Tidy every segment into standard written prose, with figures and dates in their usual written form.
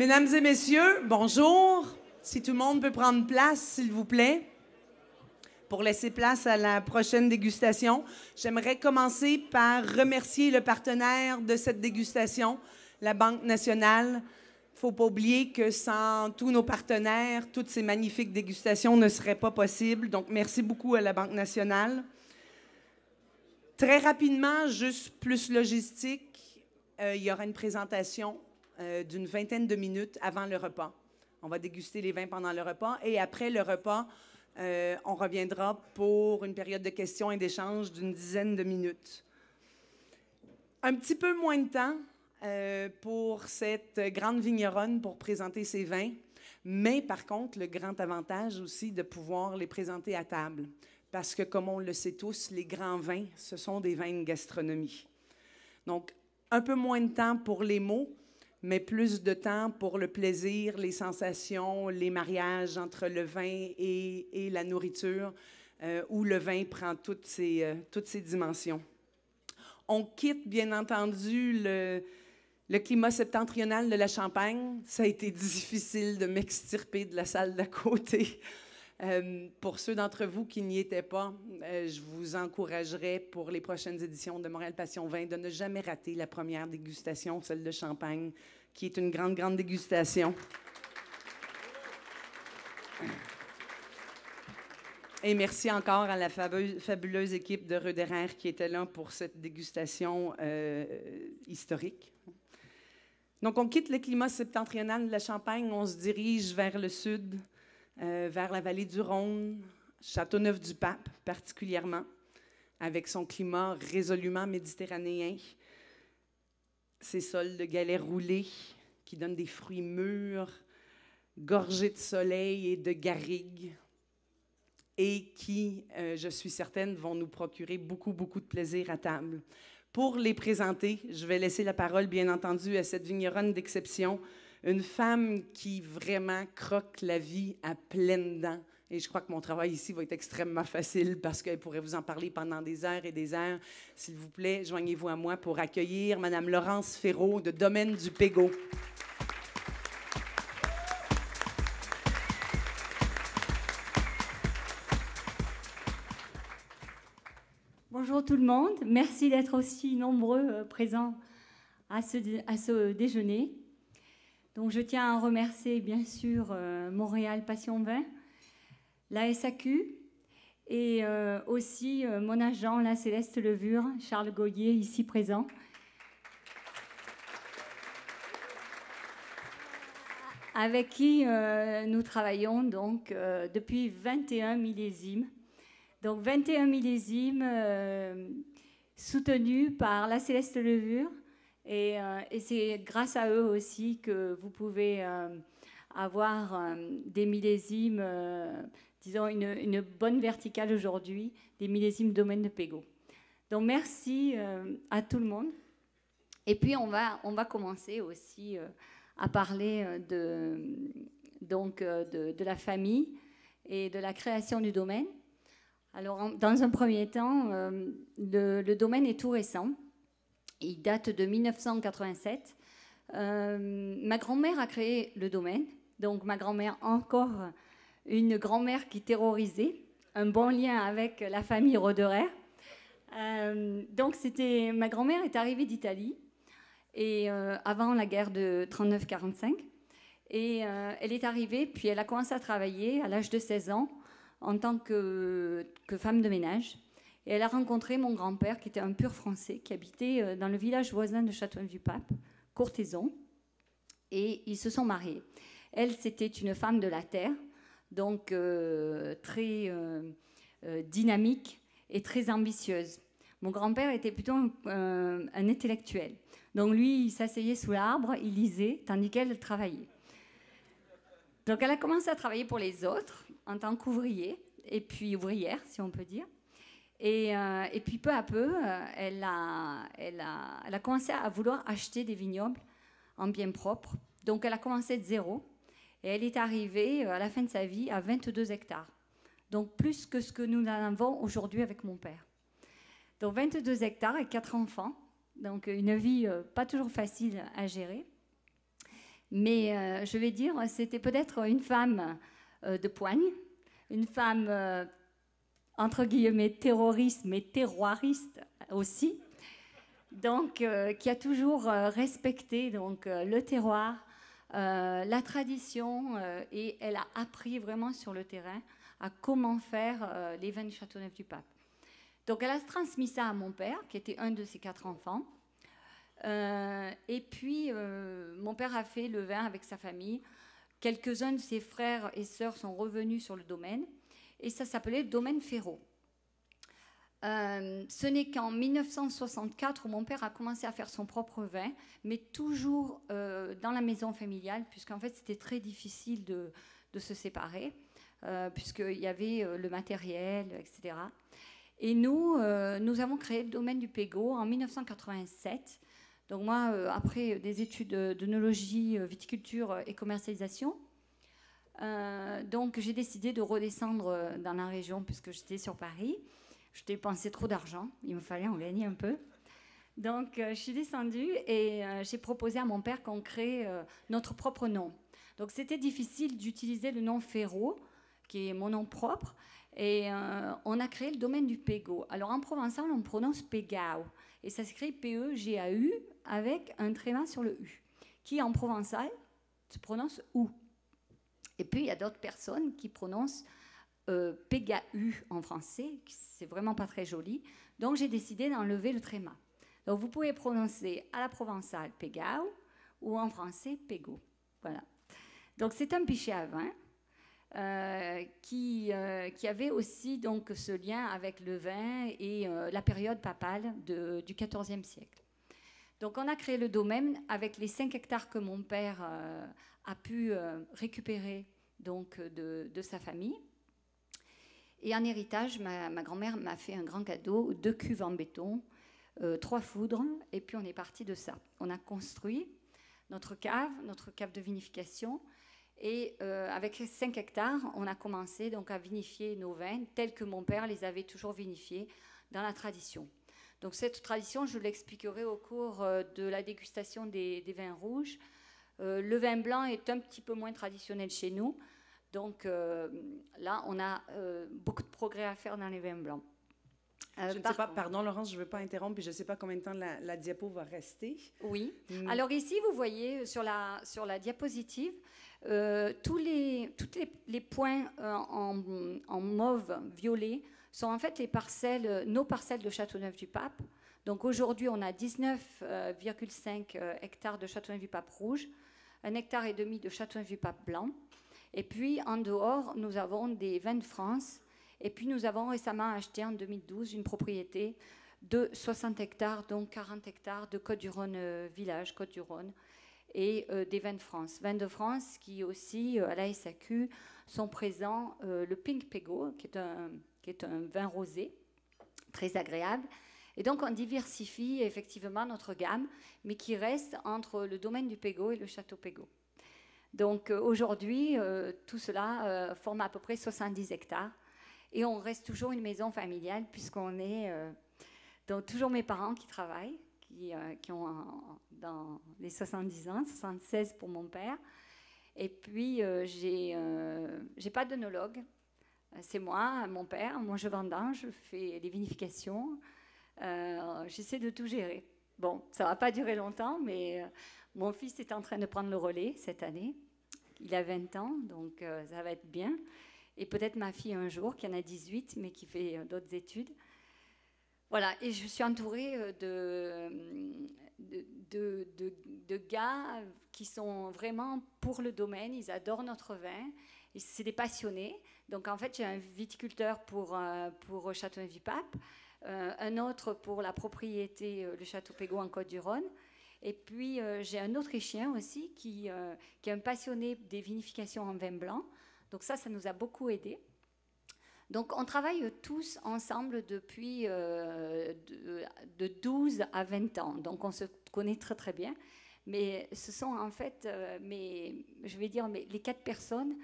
Mesdames et messieurs, bonjour. Si tout le monde peut prendre place, s'il vous plaît, pour laisser place à la prochaine dégustation. J'aimerais commencer par remercier le partenaire de cette dégustation, la Banque nationale. Il ne faut pas oublier que sans tous nos partenaires, toutes ces magnifiques dégustations ne seraient pas possibles. Donc, merci beaucoup à la Banque nationale. Très rapidement, juste plus logistique, il y aura une présentation d'une vingtaine de minutes avant le repas. On va déguster les vins pendant le repas et après le repas, on reviendra pour une période de questions et d'échanges d'une dizaine de minutes. Un petit peu moins de temps pour cette grande vigneronne pour présenter ses vins, mais par contre, le grand avantage aussi de pouvoir les présenter à table. Parce que, comme on le sait tous, les grands vins, ce sont des vins de gastronomie. Donc, un peu moins de temps pour les mots, mais plus de temps pour le plaisir, les sensations, les mariages entre le vin et la nourriture, où le vin prend toutes ses dimensions. On quitte, bien entendu, le climat septentrional de la Champagne. Ça a été difficile de m'extirper de la salle d'à côté. Pour ceux d'entre vous qui n'y étaient pas, je vous encouragerais pour les prochaines éditions de Montréal Passion Vin de ne jamais rater la première dégustation, celle de Champagne, qui est une grande, grande dégustation. Et merci encore à la fabuleuse équipe de Röderer qui était là pour cette dégustation historique. Donc, on quitte le climat septentrional de la Champagne, on se dirige vers le sud, vers la vallée du Rhône, Châteauneuf-du-Pape particulièrement, avec son climat résolument méditerranéen, ses sols de galets roulés qui donnent des fruits mûrs, gorgés de soleil et de garrigues, et qui, je suis certaine, vont nous procurer beaucoup, beaucoup de plaisir à table. Pour les présenter, je vais laisser la parole, bien entendu, à cette vigneronne d'exception, une femme qui vraiment croque la vie à pleines dents. Et je crois que mon travail ici va être extrêmement facile parce qu'elle pourrait vous en parler pendant des heures et des heures. S'il vous plaît, joignez-vous à moi pour accueillir Mme Laurence Ferraud de Domaine du Pégot. Bonjour tout le monde. Merci d'être aussi nombreux présents à ce déjeuner. Donc, je tiens à remercier, bien sûr, Montréal Passion Vin, la SAQ et aussi mon agent, la Céleste Levure, Charles Goyer, ici présent. Avec qui nous travaillons donc depuis 21 millésimes. Donc, 21 millésimes soutenus par la Céleste Levure. Et c'est grâce à eux aussi que vous pouvez avoir des millésimes, disons une bonne verticale aujourd'hui, des millésimes Domaine de Pégot. Donc merci à tout le monde. Et puis on va commencer aussi à parler de la famille et de la création du domaine. Alors dans un premier temps, le domaine est tout récent. Il date de 1987. Ma grand-mère a créé le domaine. Donc, ma grand-mère, encore une grand-mère qui terrorisait. Un bon lien avec la famille Röderer. Donc, ma grand-mère est arrivée d'Italie et avant la guerre de 39-45. Et elle est arrivée, puis elle a commencé à travailler à l'âge de 16 ans en tant que femme de ménage. Et elle a rencontré mon grand-père, qui était un pur Français, qui habitait dans le village voisin de Châteauneuf-du-Pape, Courthézon. Et ils se sont mariés. Elle, c'était une femme de la terre, donc très dynamique et très ambitieuse. Mon grand-père était plutôt un intellectuel. Donc lui, il s'asseyait sous l'arbre, il lisait, tandis qu'elle travaillait. Donc elle a commencé à travailler pour les autres, en tant qu'ouvrier, et puis ouvrière, si on peut dire. Et puis peu à peu, elle a commencé à vouloir acheter des vignobles en bien propre. Donc elle a commencé de zéro et elle est arrivée à la fin de sa vie à 22 hectares. Donc plus que ce que nous en avons aujourd'hui avec mon père. Donc 22 hectares et 4 enfants. Donc une vie pas toujours facile à gérer. Mais je vais dire, c'était peut-être une femme de poigne, une femme, entre guillemets, terroriste, mais terroiriste aussi. Donc, qui a toujours respecté donc, le terroir, la tradition, et elle a appris vraiment sur le terrain à comment faire les vins de Châteauneuf-du-Pape. Donc, elle a transmis ça à mon père, qui était un de ses 4 enfants. Et puis, mon père a fait le vin avec sa famille. Quelques-uns de ses frères et sœurs sont revenus sur le domaine, et ça s'appelait le domaine Ferraud. Ce n'est qu'en 1964 où mon père a commencé à faire son propre vin, mais toujours dans la maison familiale, puisqu'en fait c'était très difficile de se séparer, puisqu'il y avait le matériel, etc. Et nous avons créé le domaine du Pégot en 1987. Donc moi, après des études d'œnologie, viticulture et commercialisation, donc j'ai décidé de redescendre dans la région, puisque j'étais sur Paris. Je dépensais trop d'argent, il me fallait en gagner un peu. Donc, je suis descendue et j'ai proposé à mon père qu'on crée notre propre nom. Donc, c'était difficile d'utiliser le nom Ferraud, qui est mon nom propre, et on a créé le domaine du Pégot. Alors, en provençal, on prononce Pégao, et ça s'écrit P-E-G-A-U avec un tréma sur le U, qui en provençal se prononce OU. Et puis, il y a d'autres personnes qui prononcent Péga-U en français, c'est vraiment pas très joli. Donc j'ai décidé d'enlever le tréma. Donc vous pouvez prononcer à la provençale Pégao ou en français Pégot. Voilà. Donc c'est un pichet à vin qui avait aussi donc ce lien avec le vin et la période papale du XIVe siècle. Donc on a créé le domaine avec les 5 hectares que mon père a pu récupérer donc, de sa famille. Et en héritage, ma grand-mère m'a fait un grand cadeau, 2 cuves en béton, 3 foudres, et puis on est parti de ça. On a construit notre cave de vinification, et avec 5 hectares, on a commencé donc à vinifier nos vins tels que mon père les avait toujours vinifiés dans la tradition. Donc cette tradition, je l'expliquerai au cours de la dégustation des vins rouges. Le vin blanc est un petit peu moins traditionnel chez nous. Donc là, on a beaucoup de progrès à faire dans les vins blancs. Je ne sais pas, pardon Laurence, je ne veux pas interrompre, puis je ne sais pas combien de temps la diapo va rester. Oui. Alors ici, vous voyez sur la diapositive, tous les points en mauve violet sont en fait nos parcelles de Châteauneuf-du-Pape. Donc aujourd'hui, on a 19,5 hectares de Châteauneuf-du-Pape rouge, 1,5 hectare de Châteauneuf-du-Pape blanc. Et puis, en dehors, nous avons des vins de France. Et puis, nous avons récemment acheté en 2012 une propriété de 60 hectares, donc 40 hectares de Côte-du-Rhône village, Côte-du-Rhône, et des vins de France. Vins de France qui aussi, à la SAQ, sont présents. Le Pink Pégot, qui est un vin rosé, très agréable. Et donc, on diversifie effectivement notre gamme, mais qui reste entre le domaine du Pégot et le château Pégot. Donc aujourd'hui, tout cela forme à peu près 70 hectares. Et on reste toujours une maison familiale, puisqu'on est donc toujours mes parents qui travaillent, qui ont dans les 70 ans, 76 pour mon père. Et puis, j'ai pas d'œnologue. C'est moi, mon père. Moi, je vendange, je fais les vinifications. J'essaie de tout gérer. Bon, ça va pas durer longtemps, mais mon fils est en train de prendre le relais cette année. Il a 20 ans, donc ça va être bien. Et peut-être ma fille un jour, qui en a 18, mais qui fait d'autres études. Voilà, et je suis entourée de gars qui sont vraiment pour le domaine. Ils adorent notre vin. C'est des passionnés. Donc en fait, j'ai un viticulteur pour Châteauneuf-du-Pape, un autre pour la propriété, le Château Pégot en Côte-du-Rhône. Et puis j'ai un Autrichien aussi qui est un passionné des vinifications en vin blanc. Donc ça nous a beaucoup aidés. Donc on travaille tous ensemble depuis de 12 à 20 ans. Donc on se connaît très très bien. Mais ce sont en fait les 4 personnes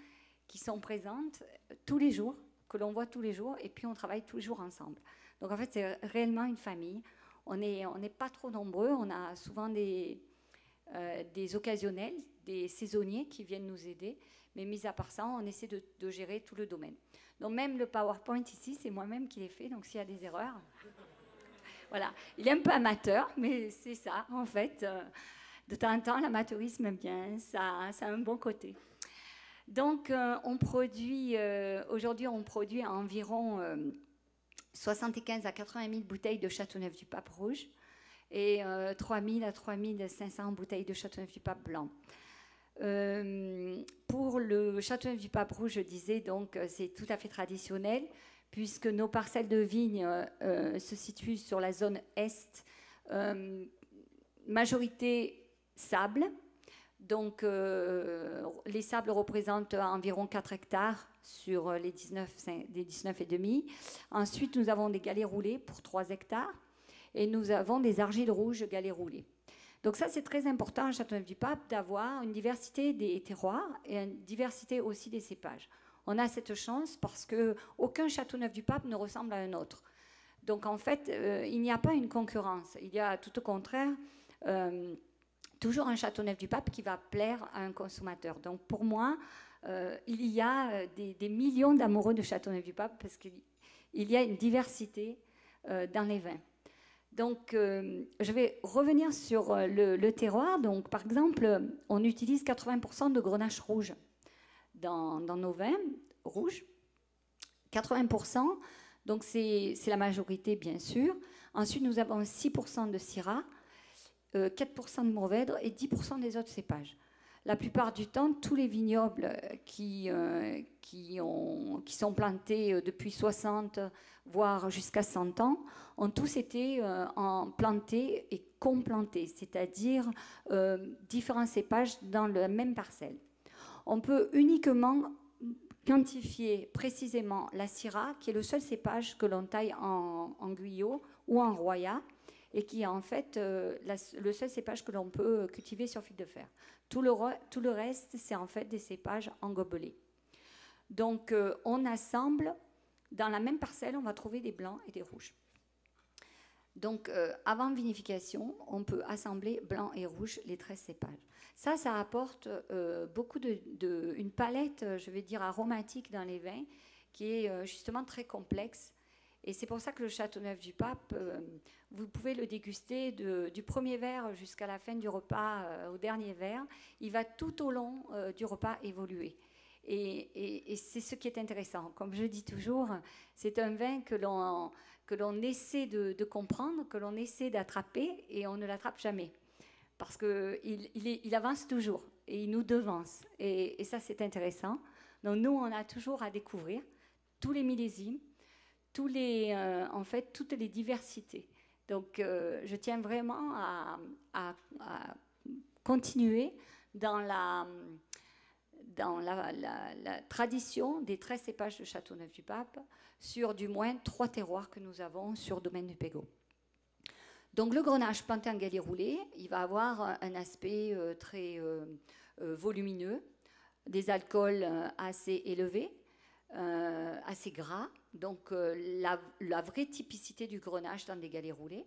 qui sont présentes tous les jours, que l'on voit tous les jours, et puis on travaille toujours ensemble. Donc en fait c'est réellement une famille. On n'est pas trop nombreux, on a souvent des des occasionnels, des saisonniers qui viennent nous aider. Mais mis à part ça, on essaie de gérer tout le domaine. Donc même le PowerPoint ici, c'est moi-même qui l'ai fait, donc s'il y a des erreurs... Voilà, il est un peu amateur, mais c'est ça, en fait. De temps en temps, l'amateurisme, eh bien, ça a un bon côté. Donc, aujourd'hui, on produit environ 75 à 80 000 bouteilles de Châteauneuf-du-Pape rouge et 3 000 à 3 500 bouteilles de Châteauneuf-du-Pape blanc. Pour le Châteauneuf-du-Pape rouge, je disais, donc, c'est tout à fait traditionnel, puisque nos parcelles de vignes se situent sur la zone est, majorité sable. Donc, les sables représentent environ 4 hectares sur les 19,5. Ensuite, nous avons des galets roulés pour 3 hectares et nous avons des argiles rouges galets roulés. Donc ça, c'est très important à Châteauneuf-du-Pape d'avoir une diversité des terroirs et une diversité aussi des cépages. On a cette chance parce qu'aucun Châteauneuf-du-Pape ne ressemble à un autre. Donc en fait, il n'y a pas une concurrence. Il y a tout au contraire toujours un Châteauneuf-du-Pape qui va plaire à un consommateur. Donc pour moi, il y a des millions d'amoureux de Châteauneuf-du-Pape parce qu'il y a une diversité dans les vins. Donc je vais revenir sur le terroir. Donc par exemple, on utilise 80% de grenache rouge dans nos vins rouges. 80%, donc c'est la majorité bien sûr. Ensuite, nous avons 6% de Syrah, 4% de Mourvèdre et 10% des autres cépages. La plupart du temps, tous les vignobles qui sont plantés depuis 60, voire jusqu'à 100 ans, ont tous été plantés et complantés, c'est-à-dire différents cépages dans la même parcelle. On peut uniquement quantifier précisément la Syrah, qui est le seul cépage que l'on taille en Guyot ou en Roya, et qui est en fait le seul cépage que l'on peut cultiver sur fil de fer. Tout le reste, c'est en fait des cépages en gobelet. Donc, on assemble, dans la même parcelle, on va trouver des blancs et des rouges. Donc, avant vinification, on peut assembler blanc et rouge, les 13 cépages. Ça apporte beaucoup une palette, je vais dire, aromatique dans les vins, qui est justement très complexe. Et c'est pour ça que le Châteauneuf-du-Pape, vous pouvez le déguster du premier verre jusqu'à la fin du repas, au dernier verre. Il va tout au long du repas évoluer. Et c'est ce qui est intéressant. Comme je dis toujours, c'est un vin que l'on essaie de comprendre, que l'on essaie d'attraper, et on ne l'attrape jamais. Parce qu'il avance toujours, et il nous devance. Et ça, c'est intéressant. Donc nous, on a toujours à découvrir tous les millésimes, en fait, toutes les diversités. Donc, je tiens vraiment à continuer dans la tradition des 13 cépages de Châteauneuf-du-Pape sur du moins 3 terroirs que nous avons sur Domaine du Pégot. Donc, le grenache planté en galets roulés, il va avoir un aspect très volumineux, des alcools assez élevés, assez gras, donc la vraie typicité du grenache dans des galets roulés.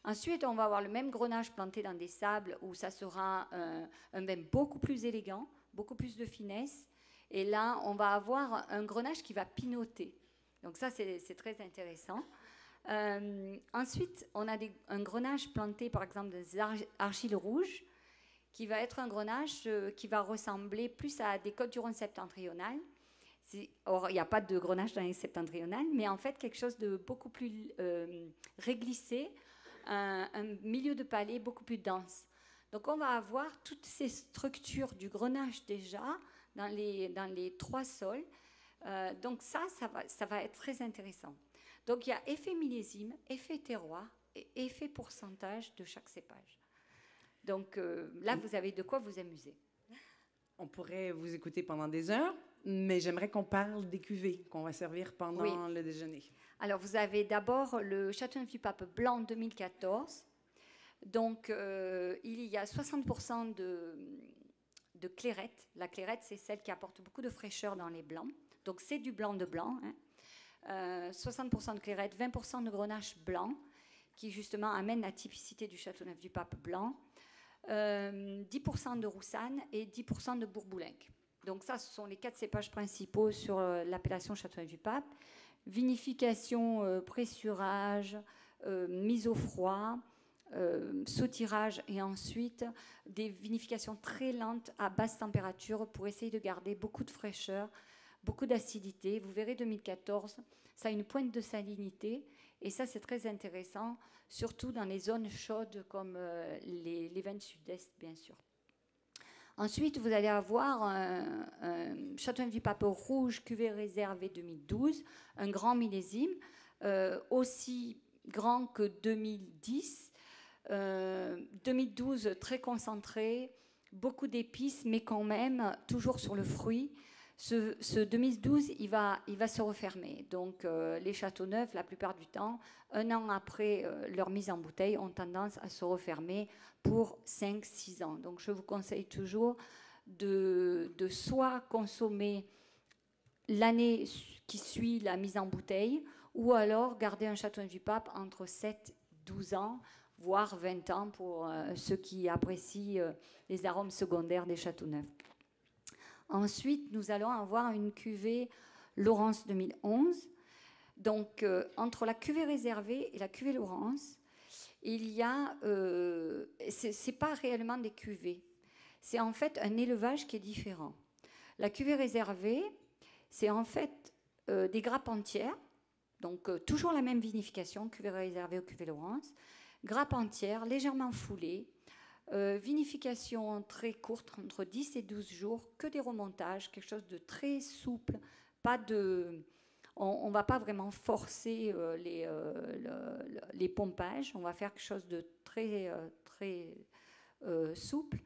Ensuite, on va avoir le même grenache planté dans des sables où ça sera un vin beaucoup plus élégant, beaucoup plus de finesse. Et là, on va avoir un grenache qui va pinoter. Donc ça, c'est très intéressant. Ensuite, on a un grenache planté, par exemple, des argiles rouges, qui va être un grenache qui va ressembler plus à des Côtes-du-Rhône septentrionales. Or, il n'y a pas de grenache dans les septentrionales, mais en fait, quelque chose de beaucoup plus réglissé, un milieu de palais beaucoup plus dense. Donc, on va avoir toutes ces structures du grenache déjà dans les 3 sols. Donc, ça va être très intéressant. Donc, il y a effet millésime, effet terroir et effet pourcentage de chaque cépage. Donc, là, vous avez de quoi vous amuser. On pourrait vous écouter pendant des heures, mais j'aimerais qu'on parle des cuvées qu'on va servir pendant le déjeuner. Alors, vous avez d'abord le Châteauneuf-du-Pape blanc 2014. Donc, il y a 60% de clairette. La clairette, c'est celle qui apporte beaucoup de fraîcheur dans les blancs. Donc, c'est du blanc de blanc. 60% de clairette, 20% de grenache blanc, qui justement amène la typicité du Châteauneuf-du-Pape blanc. 10% de Roussanne et 10% de Bourboulenc. Donc ça, ce sont les 4 cépages principaux sur l'appellation Châteauneuf-du-Pape. Vinification, pressurage, mise au froid, sautirage et ensuite des vinifications très lentes à basse température pour essayer de garder beaucoup de fraîcheur, beaucoup d'acidité. Vous verrez 2014, ça a une pointe de salinité et ça c'est très intéressant, surtout dans les zones chaudes comme les vins du sud-est bien sûr. Ensuite, vous allez avoir un Châteauneuf-du-Pape rouge cuvée réservée 2012, un grand millésime, aussi grand que 2010. 2012, très concentré, beaucoup d'épices, mais quand même toujours sur le fruit. Ce 2012, il va se refermer. Donc, les Châteauneuf, la plupart du temps, un an après leur mise en bouteille, ont tendance à se refermer pour 5-6 ans. Donc, je vous conseille toujours de soit consommer l'année qui suit la mise en bouteille, ou alors garder un Châteauneuf-du-Pape entre 7-12 ans, voire 20 ans pour ceux qui apprécient les arômes secondaires des Châteauneuf. Ensuite, nous allons avoir une cuvée Laurence 2011. Donc, entre la cuvée réservée et la cuvée Laurence, il y a... c'est pas réellement des cuvées. C'est en fait un élevage qui est différent. La cuvée réservée, c'est en fait des grappes entières. Donc, toujours la même vinification, cuvée réservée ou cuvée Laurence. Grappes entières, légèrement foulées. Vinification très courte, entre 10 et 12 jours, que des remontages, quelque chose de très souple, pas de... On ne va pas vraiment forcer les pompages, on va faire quelque chose de très, souple.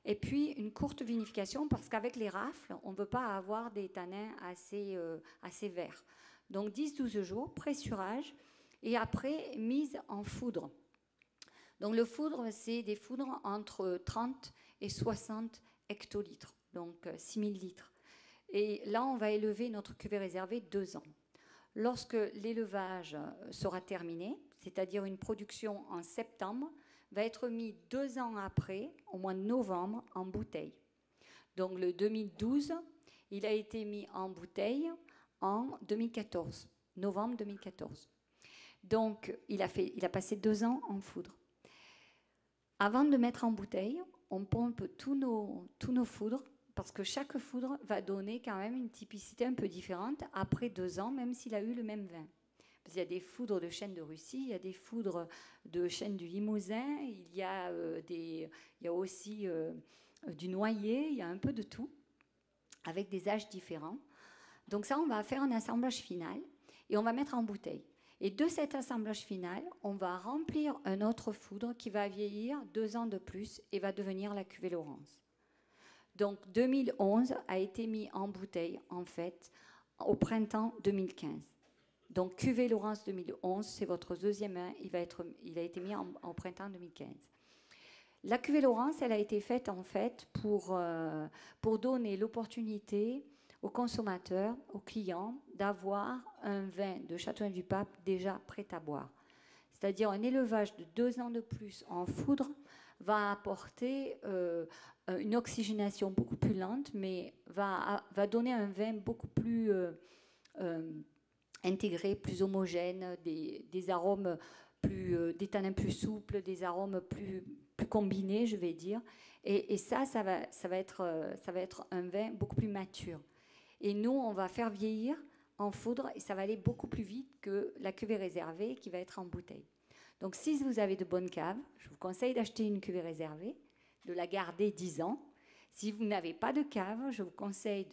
Et puis une courte vinification, parce qu'avec les rafles, on ne veut pas avoir des tanins assez verts. Donc 10-12 jours, pressurage, et après mise en foudre. Donc le foudre, c'est des foudres entre 30 et 60 hectolitres, donc 6000 litres. Et là, on va élever notre cuvée réservée 2 ans. Lorsque l'élevage sera terminé, c'est-à-dire une production en septembre, va être mis 2 ans après, au mois de novembre, en bouteille. Donc le 2012, il a été mis en bouteille en 2014, novembre 2014. Donc il a passé 2 ans en foudre. Avant de mettre en bouteille, on pompe tous nos foudres, parce que chaque foudre va donner quand même une typicité un peu différente après 2 ans, même s'il a eu le même vin. Parce qu'il y a des foudres de chêne de Russie, il y a des foudres de chêne du Limousin, il y a aussi du noyer, il y a un peu de tout, avec des âges différents. Donc ça, on va faire un assemblage final et on va mettre en bouteille. Et de cet assemblage final, on va remplir un autre foudre qui va vieillir 2 ans de plus et va devenir la cuvée Laurence. Donc 2011 a été mis en bouteille, en fait, au printemps 2015. Donc cuvée Laurence 2011, c'est votre deuxième vin, il a été mis en printemps 2015. La cuvée Laurence, elle a été faite, en fait, pour donner l'opportunité aux consommateurs, aux clients, d'avoir un vin de Châteauneuf-du-Pape déjà prêt à boire. C'est-à-dire un élevage de 2 ans de plus en foudre va apporter une oxygénation beaucoup plus lente, mais va donner un vin beaucoup plus intégré, plus homogène, des arômes des tanins plus souples, des arômes plus combinés, je vais dire. Et ça va être un vin beaucoup plus mature. Et nous, on va faire vieillir en foudre et ça va aller beaucoup plus vite que la cuvée réservée qui va être en bouteille. Donc, si vous avez de bonnes caves, je vous conseille d'acheter une cuvée réservée, de la garder 10 ans. Si vous n'avez pas de cave, je vous conseille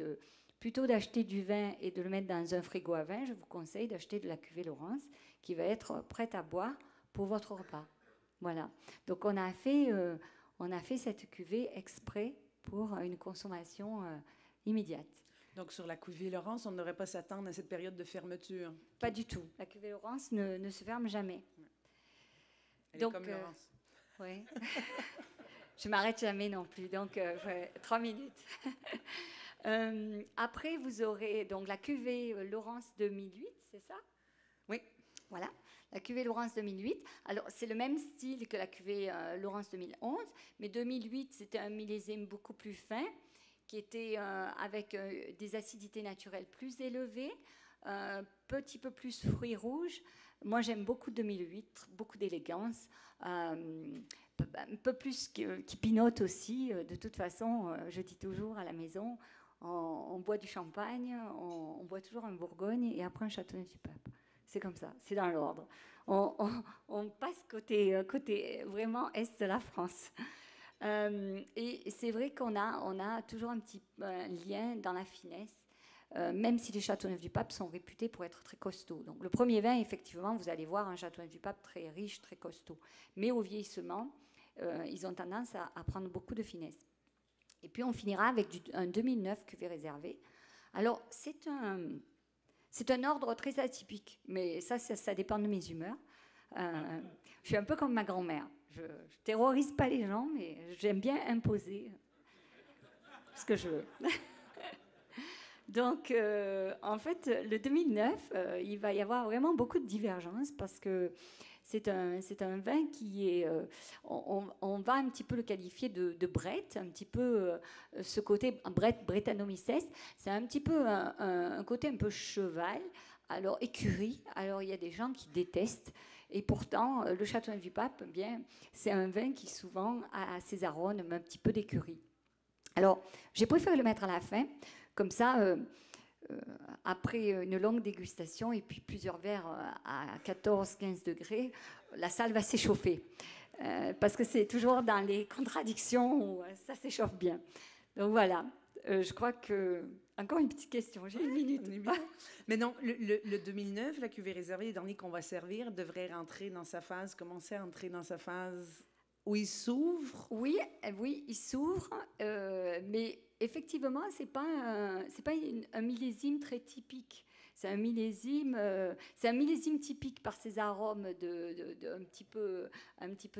plutôt d'acheter du vin et de le mettre dans un frigo à vin. Je vous conseille d'acheter de la cuvée Laurence qui va être prête à boire pour votre repas. Voilà. Donc, on a fait cette cuvée exprès pour une consommation immédiate. Donc, sur la cuvée Laurence, on ne devrait pas s'attendre à cette période de fermeture? Pas du tout. La cuvée Laurence ne se ferme jamais. Elle est comme Laurence. Oui. Je ne m'arrête jamais non plus. Donc, 3 minutes. Après, vous aurez donc la cuvée Laurence 2008, c'est ça? Oui. Voilà. La cuvée Laurence 2008, alors c'est le même style que la cuvée Laurence 2011, mais 2008, c'était un millésime beaucoup plus fin, qui était avec des acidités naturelles plus élevées, un petit peu plus fruits rouges. Moi, j'aime beaucoup 2008, beaucoup d'élégance, un peu plus qui pinote aussi. De toute façon, je dis toujours à la maison, on boit du champagne, on boit toujours un Bourgogne et après un Châteauneuf-du-Pape. C'est comme ça, c'est dans l'ordre. On passe côté vraiment est de la France. Et c'est vrai qu'on a toujours un petit lien dans la finesse, même si les Châteauneuf-du-Pape sont réputés pour être très costauds. Donc le premier vin, effectivement, vous allez voir un Châteauneuf-du-Pape très riche, très costaud. Mais au vieillissement, ils ont tendance à prendre beaucoup de finesse. Et puis on finira avec un 2009 cuvée réservée. Alors c'est un ordre très atypique, mais ça dépend de mes humeurs. Je suis un peu comme ma grand-mère. Je ne terrorise pas les gens, mais j'aime bien imposer ce que je veux. Donc, en fait, le 2009, il va y avoir vraiment beaucoup de divergences parce que c'est un vin qui est... on va un petit peu le qualifier de Brett, un petit peu ce côté Brett, Brettanomyces. C'est un petit peu un côté un peu cheval, alors écurie. Alors, il y a des gens qui détestent. Et pourtant, le Châteauneuf-du-Pape, bien, c'est un vin qui souvent a ses arômes un petit peu d'écurie. Alors, j'ai préféré le mettre à la fin. Comme ça, après une longue dégustation et puis plusieurs verres à 14-15 degrés, la salle va s'échauffer. Parce que c'est toujours dans les contradictions où ça s'échauffe bien. Donc voilà, je crois que... Encore une petite question, j'ai une minute. Mais non, le 2009, la cuvée réservée, les derniers qu'on va servir, devrait commencer à entrer dans sa phase où il s'ouvre. Oui, il s'ouvre, mais... Effectivement, c'est pas un millésime très typique. C'est un millésime typique par ses arômes un petit peu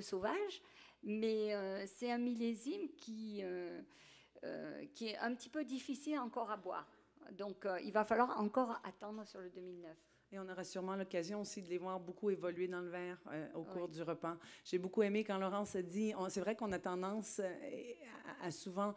sauvage, mais c'est un millésime qui est un petit peu difficile encore à boire. Donc, il va falloir encore attendre sur le 2009. Et on aura sûrement l'occasion aussi de les voir beaucoup évoluer dans le verre au cours du repas. J'ai beaucoup aimé quand Laurence a dit, c'est vrai qu'on a tendance à souvent...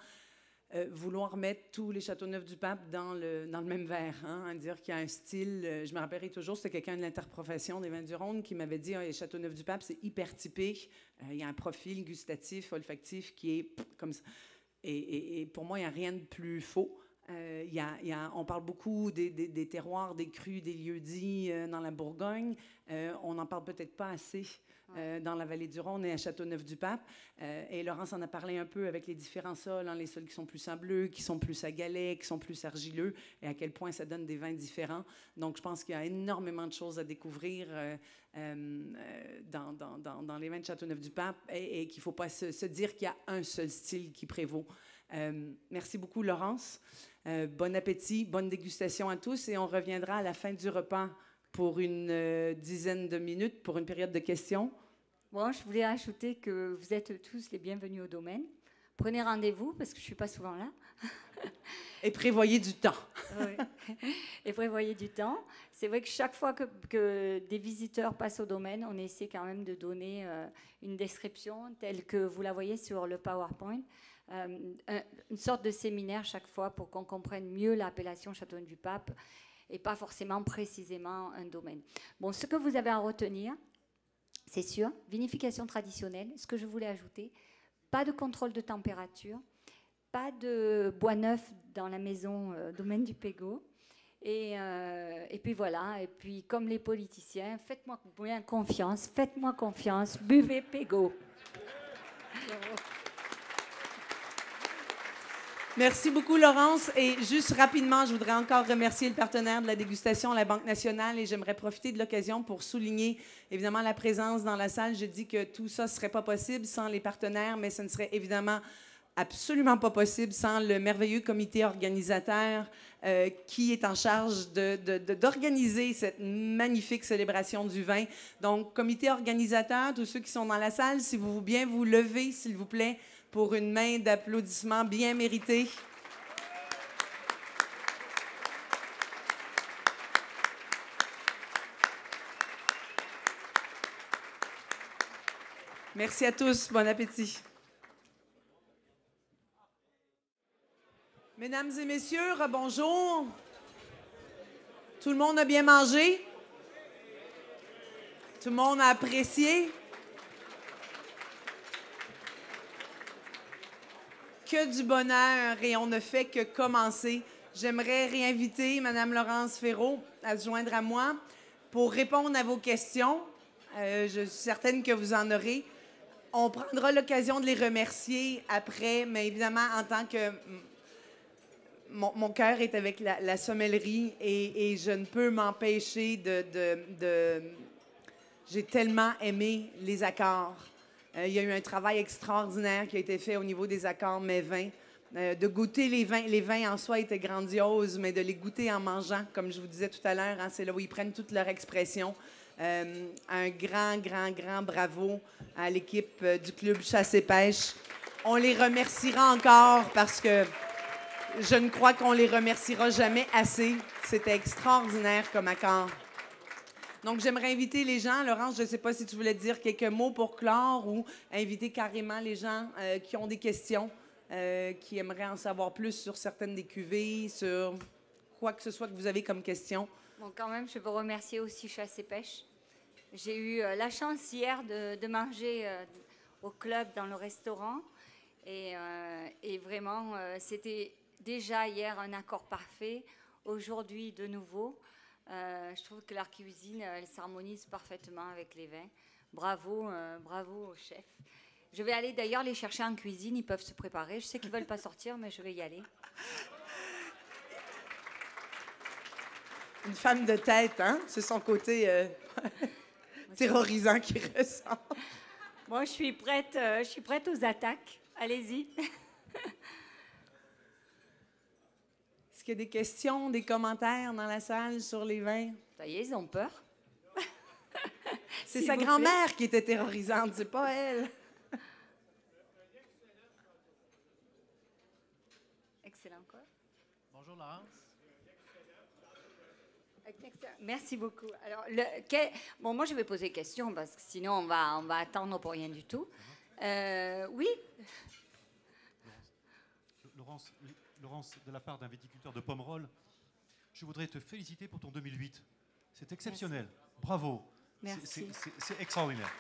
vouloir mettre tous les Châteauneuf-du-Pape dans le même verre, à dire qu'il y a un style. Je me rappellerai toujours, c'était quelqu'un de l'interprofession des vins du Rhône qui m'avait dit les Châteauneuf-du-Pape, c'est hyper typique. Il y a un profil gustatif, olfactif qui est comme ça. Et pour moi, il n'y a rien de plus faux. On parle beaucoup des terroirs, des crus, des lieux-dits dans la Bourgogne. On n'en parle peut-être pas assez dans la vallée du Rhône et à Châteauneuf-du-Pape. Et Laurence en a parlé un peu avec les différents sols, les sols qui sont plus sableux, qui sont plus à galets, qui sont plus argileux, et à quel point ça donne des vins différents. Donc, je pense qu'il y a énormément de choses à découvrir dans les vins de Châteauneuf-du-Pape et qu'il ne faut pas se dire qu'il y a un seul style qui prévaut. Merci beaucoup, Laurence. Bon appétit, bonne dégustation à tous et on reviendra à la fin du repas pour une dizaine de minutes pour une période de questions. Bon, je voulais ajouter que vous êtes tous les bienvenus au domaine. Prenez rendez-vous parce que je ne suis pas souvent là. Et prévoyez du temps. Oui. Et prévoyez du temps. C'est vrai que chaque fois que des visiteurs passent au domaine, on essaie quand même de donner une description telle que vous la voyez sur le PowerPoint. Une sorte de séminaire chaque fois pour qu'on comprenne mieux l'appellation Châteauneuf-du-Pape et pas forcément précisément un domaine. Bon, ce que vous avez à retenir, c'est sûr, vinification traditionnelle, ce que je voulais ajouter, pas de contrôle de température, pas de bois neuf dans la maison domaine du Pégot. Et puis voilà, et puis comme les politiciens, faites-moi bien confiance, buvez Pégot. Merci beaucoup, Laurence. Et juste rapidement, je voudrais encore remercier le partenaire de la dégustation, la Banque nationale, et j'aimerais profiter de l'occasion pour souligner, évidemment, la présence dans la salle. Je dis que tout ça ne serait pas possible sans les partenaires, mais ce ne serait évidemment absolument pas possible sans le merveilleux comité organisateur qui est en charge d'organiser cette magnifique célébration du vin. Donc, comité organisateur, tous ceux qui sont dans la salle, si vous voulez bien vous lever, s'il vous plaît, pour une main d'applaudissements bien méritée. Merci à tous. Bon appétit. Mesdames et messieurs, bonjour. Tout le monde a bien mangé? Tout le monde a apprécié? Que du bonheur et on ne fait que commencer. J'aimerais réinviter Mme Laurence Ferraud à se joindre à moi pour répondre à vos questions. Je suis certaine que vous en aurez. On prendra l'occasion de les remercier après, mais évidemment, en tant que... Mon cœur est avec la sommellerie et je ne peux m'empêcher de... J'ai tellement aimé les accords. Il y a eu un travail extraordinaire qui a été fait au niveau des accords mets vins. De goûter les vins en soi étaient grandioses, mais de les goûter en mangeant, comme je vous disais tout à l'heure, hein, c'est là où ils prennent toute leur expression. Un grand bravo à l'équipe du Club Chasse et Pêche. On les remerciera encore parce que je ne crois qu'on les remerciera jamais assez. C'était extraordinaire comme accord. Donc, j'aimerais inviter les gens. Laurence, je ne sais pas si tu voulais dire quelques mots pour clore ou inviter carrément les gens qui ont des questions, qui aimeraient en savoir plus sur certaines des cuvées, sur quoi que ce soit que vous avez comme question. Bon, quand même, je veux remercier aussi Chasse et Pêche. J'ai eu la chance hier de manger au club dans le restaurant. Et vraiment, c'était déjà hier un accord parfait. Aujourd'hui, de nouveau. Je trouve que la cuisine, elle s'harmonise parfaitement avec les vins. Bravo au chef. Je vais aller d'ailleurs les chercher en cuisine, ils peuvent se préparer. Je sais qu'ils ne veulent pas sortir, mais je vais y aller. Une femme de tête, hein? C'est son côté terrorisant qui ressort. Moi, je suis prête aux attaques. Allez-y. Est-ce qu'il y a des questions, des commentaires dans la salle sur les vins? Ça y est, ils ont peur. C'est sa grand-mère qui était terrorisante, c'est pas elle. Excellent, quoi. Bonjour, Laurence. Merci beaucoup. Alors, bon, moi, je vais poser des questions parce que sinon, on va attendre pour rien du tout. Oui. Laurence, de la part d'un viticulteur de Pomerol, je voudrais te féliciter pour ton 2008. C'est exceptionnel. Merci. Bravo. Merci. C'est extraordinaire.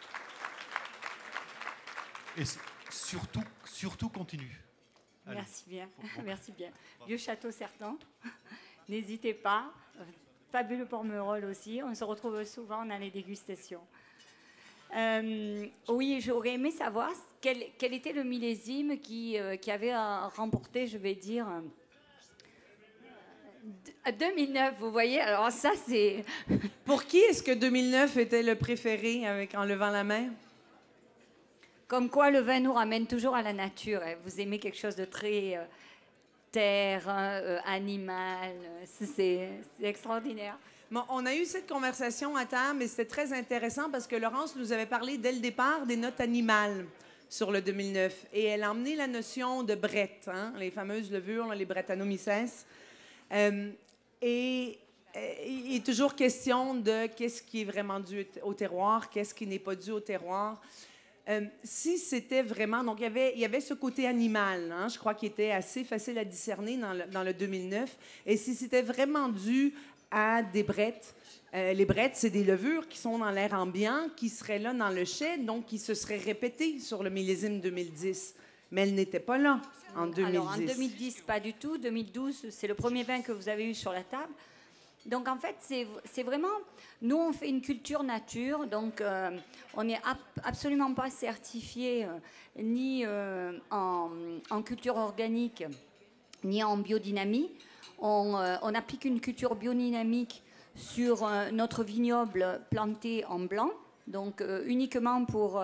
Et surtout continue. Allez. Merci bien. Merci bien. Vieux Château Certan. N'hésitez pas. Fabuleux Pomerol aussi. On se retrouve souvent dans les dégustations. Oui, j'aurais aimé savoir quel était le millésime qui avait remporté, je vais dire, 2009, vous voyez. Alors ça, c'est... Pour qui est-ce que 2009 était le préféré en levant la main? Comme quoi, le vin nous ramène toujours à la nature. Vous aimez quelque chose de très terre, animal. C'est extraordinaire. Bon, on a eu cette conversation à table et c'était très intéressant parce que Laurence nous avait parlé dès le départ des notes animales sur le 2009. Et elle a emmené la notion de brette, hein, les fameuses levures, là, les Brettanomyces. Et il est toujours question de qu'est-ce qui est vraiment dû au terroir, qu'est-ce qui n'est pas dû au terroir. Si c'était vraiment... Donc, il y avait ce côté animal, hein, je crois, qui était assez facile à discerner dans le 2009. Et si c'était vraiment dû à des brettes. Les brettes, c'est des levures qui sont dans l'air ambiant, qui seraient là dans le chai, donc qui se seraient répétées sur le millésime 2010. Mais elles n'étaient pas là en 2010. Alors, en 2010, pas du tout. 2012, c'est le premier vin que vous avez eu sur la table. Donc, en fait, c'est vraiment... Nous, on fait une culture nature, donc on n'est absolument pas certifié ni en culture organique, ni en biodynamie. On applique une culture biodynamique sur notre vignoble planté en blanc, donc uniquement pour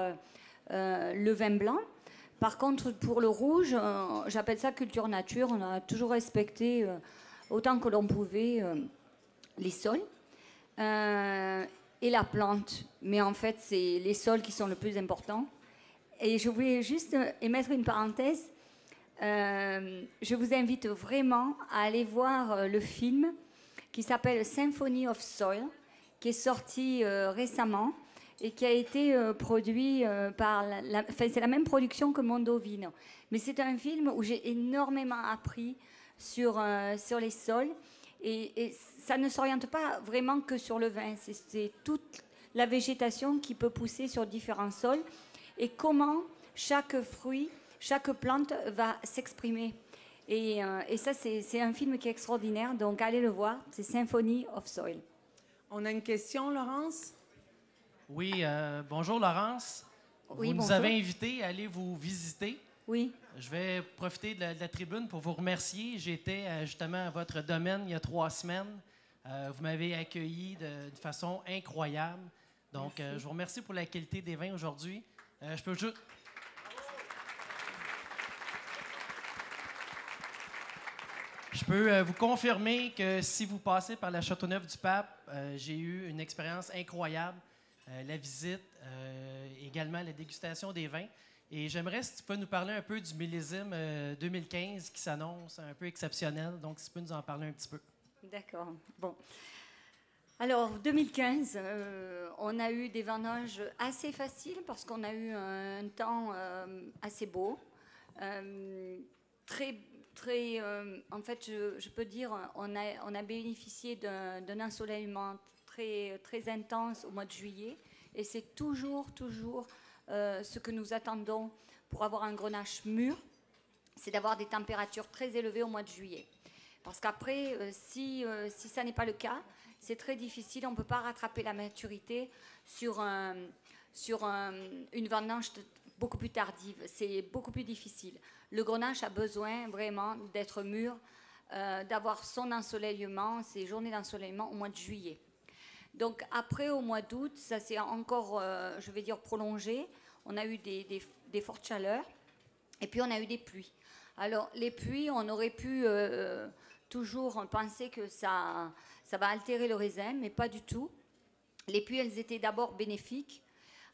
le vin blanc. Par contre, pour le rouge, j'appelle ça culture nature. On a toujours respecté autant que l'on pouvait les sols et la plante. Mais en fait, c'est les sols qui sont le plus importants. Et je voulais juste émettre une parenthèse. Je vous invite vraiment à aller voir le film qui s'appelle Symphony of Soil, qui est sorti récemment et qui a été produit par... Enfin, c'est la même production que Mondovino. Mais c'est un film où j'ai énormément appris sur les sols. Et ça ne s'oriente pas vraiment que sur le vin. C'est toute la végétation qui peut pousser sur différents sols et comment chaque fruit, chaque plante va s'exprimer. Et ça, c'est un film qui est extraordinaire. Donc, allez le voir. C'est Symphony of Soil. On a une question, Laurence? Oui, bonjour Laurence. Oui, vous nous bonjour. avez invités à aller vous visiter. Oui. Je vais profiter de la tribune pour vous remercier. J'étais justement à votre domaine il y a 3 semaines. Vous m'avez accueilli de façon incroyable. Donc, je vous remercie pour la qualité des vins aujourd'hui. Je peux juste... Je peux vous confirmer que si vous passez par la Châteauneuf-du-Pape, j'ai eu une expérience incroyable. La visite, également la dégustation des vins. Et j'aimerais, si tu peux nous parler un peu du millésime 2015 qui s'annonce un peu exceptionnel. Donc, si tu peux nous en parler un petit peu. D'accord. Bon. Alors, 2015, on a eu des vendanges assez faciles parce qu'on a eu un temps assez beau. En fait, je peux dire, on a bénéficié d'un ensoleillement très, très intense au mois de juillet. Et c'est toujours ce que nous attendons pour avoir un grenache mûr, c'est d'avoir des températures très élevées au mois de juillet. Parce qu'après, si ça n'est pas le cas, c'est très difficile. On ne peut pas rattraper la maturité sur une vendange beaucoup plus tardive. C'est beaucoup plus difficile. Le grenache a besoin vraiment d'être mûr, d'avoir son ensoleillement, ses journées d'ensoleillement au mois de juillet. Donc après, au mois d'août, ça s'est encore, je vais dire, prolongé. On a eu des fortes chaleurs et puis on a eu des pluies. Alors les pluies, on aurait pu toujours penser que ça va altérer le raisin, mais pas du tout. Les pluies, elles étaient d'abord bénéfiques.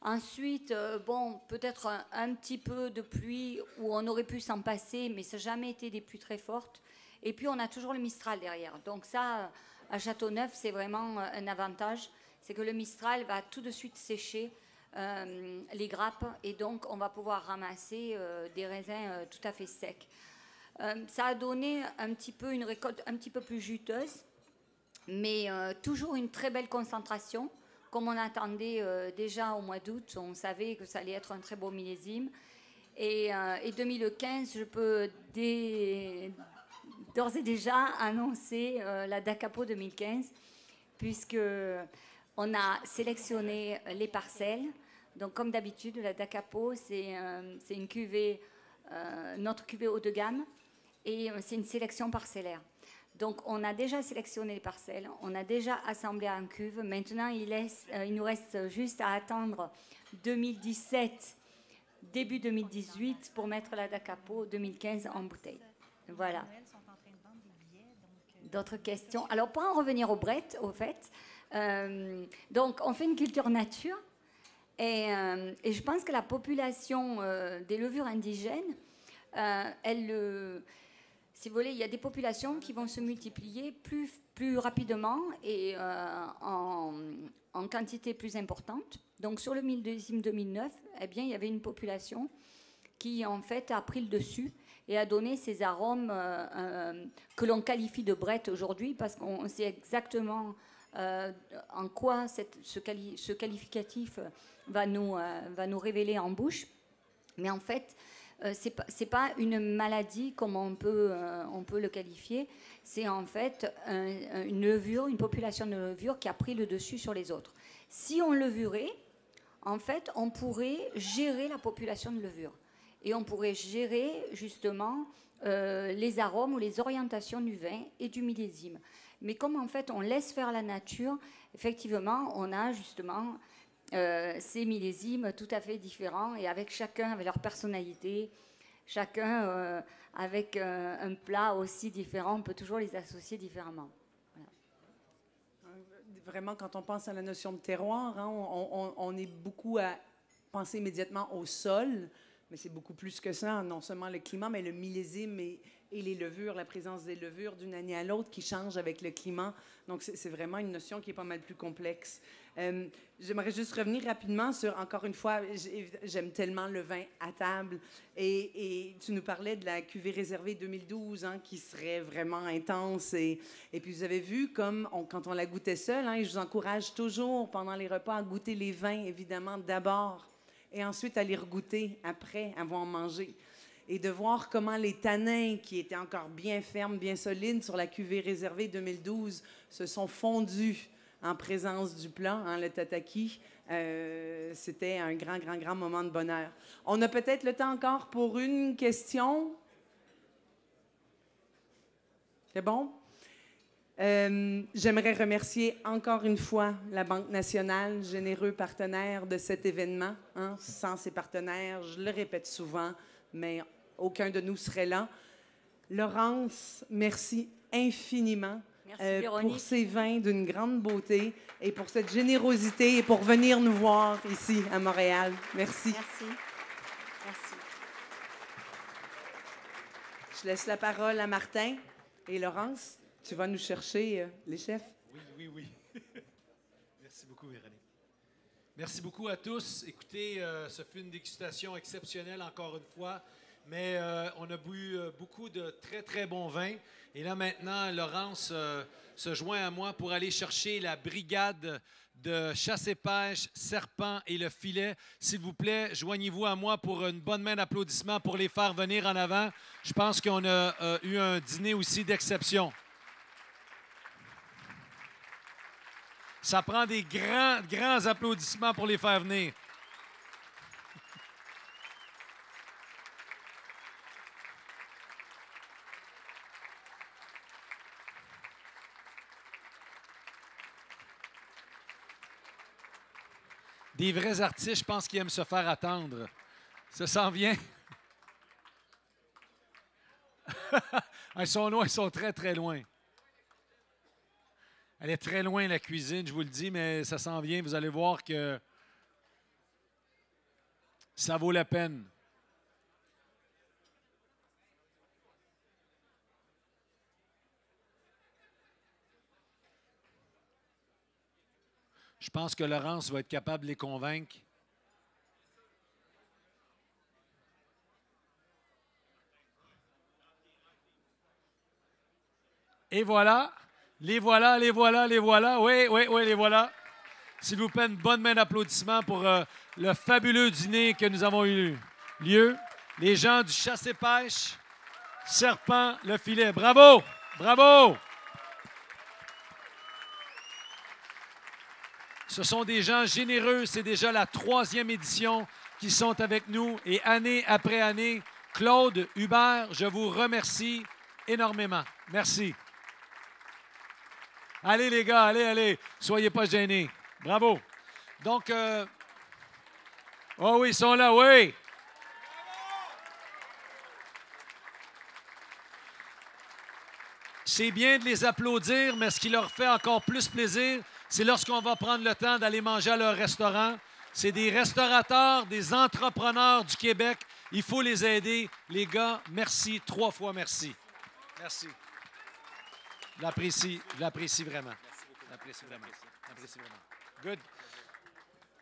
Ensuite, peut-être un petit peu de pluie où on aurait pu s'en passer, mais ça n'a jamais été des pluies très fortes. Et puis on a toujours le Mistral derrière. Donc ça... À Châteauneuf, c'est vraiment un avantage, c'est que le Mistral va tout de suite sécher les grappes et donc on va pouvoir ramasser des raisins tout à fait secs. Ça a donné un petit peu une récolte un petit peu plus juteuse, mais toujours une très belle concentration. Comme on attendait déjà au mois d'août, on savait que ça allait être un très beau millésime. Et 2015, je peux d'ores et déjà annoncé la DACAPO 2015, puisqu'on a sélectionné les parcelles. Donc, comme d'habitude, la DACAPO, c'est une cuvée, notre cuvée haut de gamme, et c'est une sélection parcellaire. Donc, on a déjà sélectionné les parcelles, on a déjà assemblé en cuve. Maintenant, il nous reste juste à attendre 2017, début 2018, pour mettre la DACAPO 2015 en bouteille. Voilà. D'autres questions? Alors, pour en revenir au Brett, au fait, donc on fait une culture nature et je pense que la population des levures indigènes, si vous voulez, il y a des populations qui vont se multiplier plus rapidement et en quantité plus importante. Donc, sur le millésime 2009, eh bien, il y avait une population qui, en fait, a pris le dessus et a donné ces arômes que l'on qualifie de Brett aujourd'hui, parce qu'on sait exactement en quoi ce qualificatif va nous révéler en bouche. Mais en fait, c'est pas une maladie comme on peut le qualifier. C'est en fait une population de levure qui a pris le dessus sur les autres. Si on levurait, en fait, on pourrait gérer la population de levure. Et on pourrait gérer justement les arômes ou les orientations du vin et du millésime. Mais comme en fait on laisse faire la nature, effectivement on a justement ces millésimes tout à fait différents et avec chacun avec leur personnalité, chacun avec un plat aussi différent, on peut toujours les associer différemment. Voilà. Vraiment, quand on pense à la notion de terroir, hein, on est beaucoup à penser immédiatement au sol. Mais c'est beaucoup plus que ça, non seulement le climat, mais le millésime et les levures, la présence des levures d'une année à l'autre qui change avec le climat. Donc, c'est vraiment une notion qui est pas mal plus complexe. J'aimerais juste revenir rapidement sur, encore une fois, j'aime tellement le vin à table. Et tu nous parlais de la cuvée réservée 2012, hein, qui serait vraiment intense. Et puis, vous avez vu, comme quand on la goûtait seule, hein, et je vous encourage toujours, pendant les repas, à goûter les vins, évidemment, d'abord, et ensuite à les regoûter après avoir mangé. Et de voir comment les tanins, qui étaient encore bien fermes, bien solides sur la cuvée réservée 2012, se sont fondus en présence du plat, hein, le tataki. C'était un grand moment de bonheur. On a peut-être le temps encore pour une question. C'est bon? J'aimerais remercier encore une fois la Banque nationale, généreux partenaire de cet événement. Hein. Sans ces partenaires, je le répète souvent, mais aucun de nous serait là. Laurence, merci infiniment. Merci, pour ces vins d'une grande beauté et pour cette générosité et pour venir nous voir ici à Montréal. Merci. Merci. Merci. Je laisse la parole à Martin. Et Laurence, tu vas nous chercher les chefs? Oui. Merci beaucoup, Véronique. Merci beaucoup à tous. Écoutez, ce fut une dégustation exceptionnelle encore une fois, mais on a bu beaucoup de très bons vins. Et là, maintenant, Laurence se joint à moi pour aller chercher la brigade de chasse et pêche, serpent et le filet. S'il vous plaît, joignez-vous à moi pour une bonne main d'applaudissements pour les faire venir en avant. Je pense qu'on a eu un dîner aussi d'exception. Ça prend des grands applaudissements pour les faire venir. Des vrais artistes, je pense qu'ils aiment se faire attendre. Ça s'en vient. Ils sont loin, ils sont très loin. Elle est très loin, la cuisine, je vous le dis, mais ça s'en vient. Vous allez voir que ça vaut la peine. Je pense que Laurence va être capable de les convaincre. Et voilà. Les voilà. Oui, les voilà. S'il vous plaît, une bonne main d'applaudissements pour le fabuleux dîner que nous avons eu lieu. Les gens du chasse et pêche, serpent, le filet. Bravo! Ce sont des gens généreux. C'est déjà la 3e édition qui sont avec nous. Et année après année, Claude, Hubert, je vous remercie énormément. Merci. Allez, les gars, allez. Soyez pas gênés. Bravo. Donc, oh oui, ils sont là, oui. C'est bien de les applaudir, mais ce qui leur fait encore plus plaisir, c'est lorsqu'on va prendre le temps d'aller manger à leur restaurant. C'est des restaurateurs, des entrepreneurs du Québec. Il faut les aider. Les gars, merci. 3 fois merci. Merci. Je l'apprécie vraiment. L'apprécie vraiment. Good.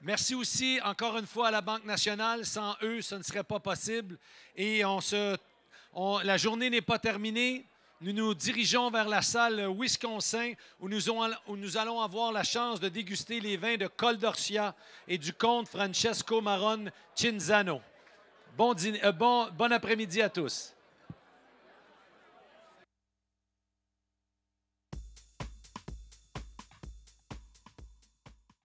Merci aussi, encore une fois, à la Banque nationale. Sans eux, ce ne serait pas possible. Et la journée n'est pas terminée. Nous nous dirigeons vers la salle Wisconsin où nous allons avoir la chance de déguster les vins de Col d'Orcia et du comte Francesco Maron Cinzano. Bon après-midi à tous.